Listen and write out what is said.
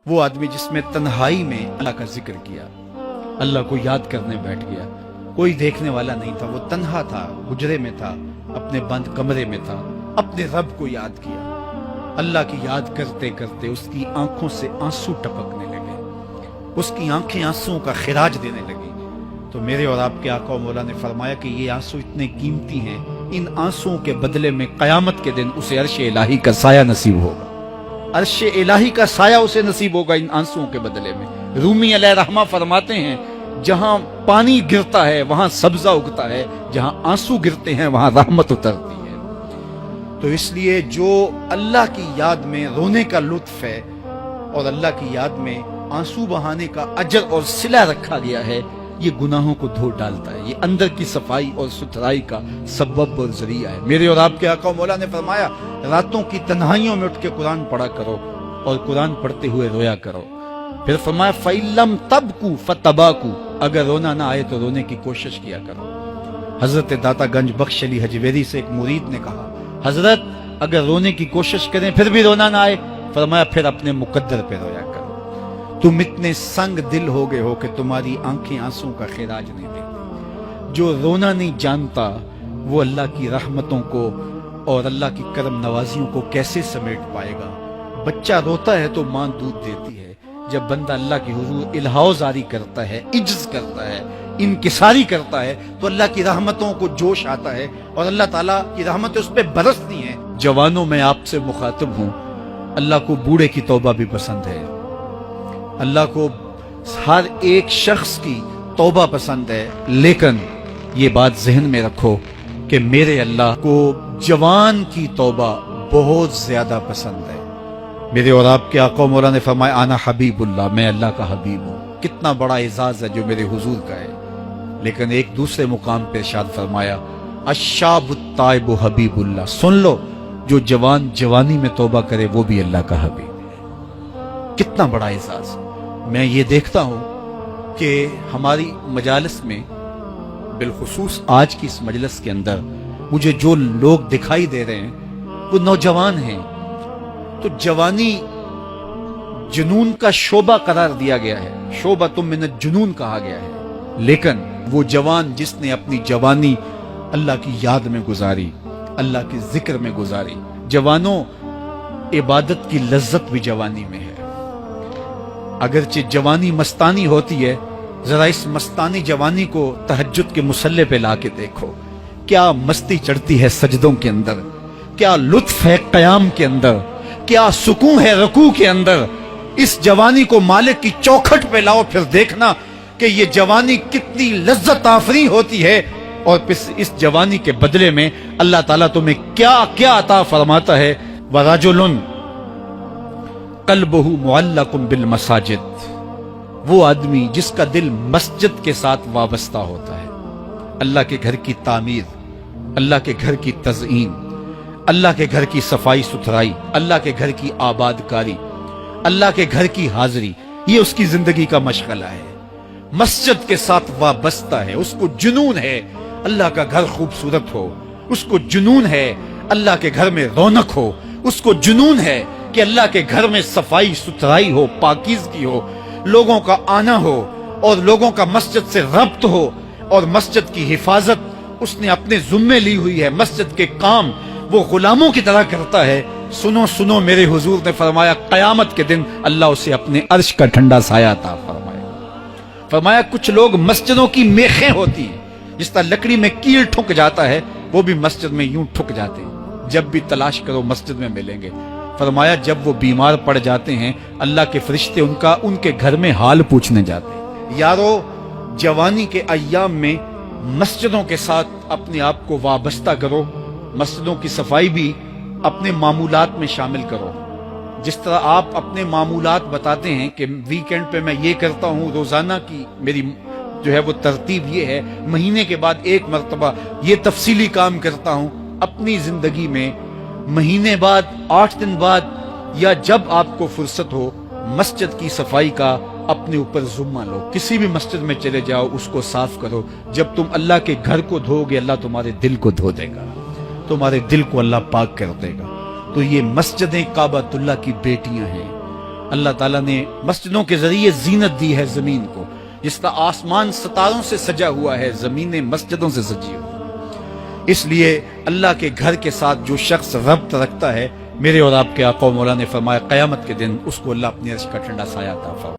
وہ آدمی جس میں تنہائی میں اللہ کا ذکر کیا، اللہ کو یاد کرنے بیٹھ گیا، کوئی دیکھنے والا نہیں تھا، وہ تنہا تھا، حجرے میں تھا، اپنے بند کمرے میں تھا، اپنے رب کو یاد کیا۔ اللہ کی یاد کرتے کرتے اس کی آنکھوں سے آنسو ٹپکنے لگے، اس کی آنکھیں آنسوؤں کا خراج دینے لگی۔ تو میرے اور آپ کے آقا و مولا نے فرمایا کہ یہ آنسو اتنے قیمتی ہیں، ان آنسوؤں کے بدلے میں قیامت کے دن اسے عرش الہی کا سایہ نصیب ہوگا، عرش الہی کا سایہ اسے نصیب ہوگا ان آنسوؤں کے بدلے میں۔ رومی علیہ رحمہ فرماتے ہیں جہاں پانی گرتا ہے وہاں سبزہ اگتا ہے، جہاں آنسو گرتے ہیں وہاں رحمت اترتی ہے۔ تو اس لیے جو اللہ کی یاد میں رونے کا لطف ہے اور اللہ کی یاد میں آنسو بہانے کا اجر اور صلہ رکھا گیا ہے، یہ گناہوں کو دھو ڈالتا ہے، یہ اندر کی صفائی اور ستھرائی کا سبب اور ذریعہ ہے۔ میرے اور آپ کے آقا و مولا نے فرمایا راتوں کی تنہائیوں میں اٹھ کے قرآن پڑھا کرو اور قرآن پڑھتے ہوئے رویا کرو۔ پھر فرمایا فَإِن لَمْ تَبْكُوا فَتَبَاكُوا، اگر رونا نہ آئے تو رونے کی کوشش کیا کرو۔ حضرت داتا گنج بخش علی حجویری سے ایک مرید نے کہا حضرت اگر رونے کی کوشش کریں پھر بھی رونا نہ آئے، فرمایا پھر اپنے مقدر پہ رویا کرو۔ تم اتنے سنگ دل ہو گئے ہو کہ تمہاری آنکھیں آنسوں کا خراج نہیں دیتی۔ جو رونا نہیں جانتا وہ اللہ کی رحمتوں کو اور اللہ کی کرم نوازیوں کو کیسے سمیٹ پائے گا؟ بچہ روتا ہے تو ماں دودھ دیتی ہے، جب بندہ اللہ کی حضور الہاؤ زاری کرتا ہے، عجز کرتا ہے، انکساری کرتا ہے تو اللہ کی رحمتوں کو جوش آتا ہے اور اللہ تعالیٰ کی رحمتیں اس پہ برستی ہیں۔ جوانوں میں آپ سے مخاطب ہوں، اللہ کو بوڑھے کی توبہ بھی پسند ہے، اللہ کو ہر ایک شخص کی توبہ پسند ہے، لیکن یہ بات ذہن میں رکھو کہ میرے اللہ کو جوان کی توبہ بہت زیادہ پسند ہے۔ میرے اور آپ کے آقا و مولا نے فرمایا انا حبیب اللہ، میں اللہ کا حبیب ہوں۔ کتنا بڑا اعزاز ہے جو میرے حضور کا ہے، لیکن ایک دوسرے مقام پہ ارشاد فرمایا الشاب التائب حبیب اللہ، سن لو جو جوان جوانی میں توبہ کرے وہ بھی اللہ کا حبیب ہے۔ کتنا بڑا اعزاز۔ میں یہ دیکھتا ہوں کہ ہماری مجالس میں، بالخصوص آج کی اس مجلس کے اندر، مجھے جو لوگ دکھائی دے رہے ہیں وہ نوجوان ہیں۔ تو جوانی جنون کا شعبہ قرار دیا گیا ہے، شعبۃ من الجنون کہا گیا ہے، لیکن وہ جوان جس نے اپنی جوانی اللہ کی یاد میں گزاری، اللہ کے ذکر میں گزاری۔ جوانوں، عبادت کی لذت بھی جوانی میں ہے۔ اگرچہ جوانی مستانی ہوتی ہے، ذرا اس مستانی جوانی کو تہجد کے مصلے پہ لا کے دیکھو، کیا مستی چڑھتی ہے سجدوں کے اندر، کیا لطف ہے قیام کے اندر، کیا سکون ہے رکوع کے اندر۔ اس جوانی کو مالک کی چوکھٹ پہ لاؤ، پھر دیکھنا کہ یہ جوانی کتنی لذت آفری ہوتی ہے، اور پھر اس جوانی کے بدلے میں اللہ تعالیٰ تمہیں کیا کیا عطا فرماتا ہے۔ وَرَجُلٌ قَلْبُهُ مُعَلَّقٌ بِالْمَسَاجِدِ، وہ آدمی جس کا دل مسجد کے ساتھ وابستہ ہوتا ہے، اللہ کے گھر کی تعمیر، اللہ کے گھر کی تزئین، اللہ کے گھر کی صفائی ستھرائی، اللہ کے گھر کی آباد کاری، اللہ کے گھر کی حاضری، یہ اس کی زندگی کا مشغلہ ہے۔ مسجد کے ساتھ وابستہ ہے، اس کو جنون ہے اللہ کا گھر خوبصورت ہو، اس کو جنون ہے اللہ کے گھر میں رونق ہو، اس کو جنون ہے کہ اللہ کے گھر میں صفائی ستھرائی ہو، پاکیزگی ہو، لوگوں کا آنا ہو اور لوگوں کا مسجد سے ربط ہو، اور مسجد کی حفاظت اس نے اپنے ذمے لی ہوئی ہے، مسجد کے کام وہ غلاموں کی طرح کرتا ہے۔ سنو سنو، میرے حضور نے فرمایا قیامت کے دن اللہ اسے اپنے عرش کا ٹھنڈا سایہ عطا فرمائے۔ فرمایا کچھ لوگ مسجدوں کی میخیں ہوتی ہیں، جس طرح لکڑی میں کیل ٹھک جاتا ہے، وہ بھی مسجد میں یوں ٹھک جاتے ہیں، جب بھی تلاش کرو مسجد میں ملیں گے۔ فرمایا جب وہ بیمار پڑ جاتے ہیں اللہ کے فرشتے ان کے گھر میں حال پوچھنے جاتے ہیں۔ یارو، جوانی کے ایام میں مسجدوں کے ساتھ اپنے آپ کو وابستہ کرو، مسجدوں کی صفائی بھی اپنے معمولات میں شامل کرو۔ جس طرح آپ اپنے معمولات بتاتے ہیں کہ ویکینڈ پہ میں یہ کرتا ہوں، روزانہ کی میری جو ہے وہ ترتیب یہ ہے، مہینے کے بعد ایک مرتبہ یہ تفصیلی کام کرتا ہوں، اپنی زندگی میں مہینے بعد، 8 دن بعد، یا جب آپ کو فرصت ہو، مسجد کی صفائی کا اپنے اوپر ذمہ لو۔ کسی بھی مسجد میں چلے جاؤ، اس کو صاف کرو۔ جب تم اللہ کے گھر کو دھو گے، اللہ تمہارے دل کو دھو دے گا، تمہارے دل کو اللہ پاک کر دے گا۔ تو یہ مسجدیں کعبۃ اللہ کی بیٹیاں ہیں، اللہ تعالیٰ نے مسجدوں کے ذریعے زینت دی ہے زمین کو، جس کا آسمان ستاروں سے سجا ہوا ہے، زمینیں مسجدوں سے سجی ہوئی۔ اس لیے اللہ کے گھر کے ساتھ جو شخص ربط رکھتا ہے، میرے اور آپ کے آقا و مولا نے فرمایا قیامت کے دن اس کو اللہ اپنی عرش کا ٹھنڈا سایہ عطا فرمائے۔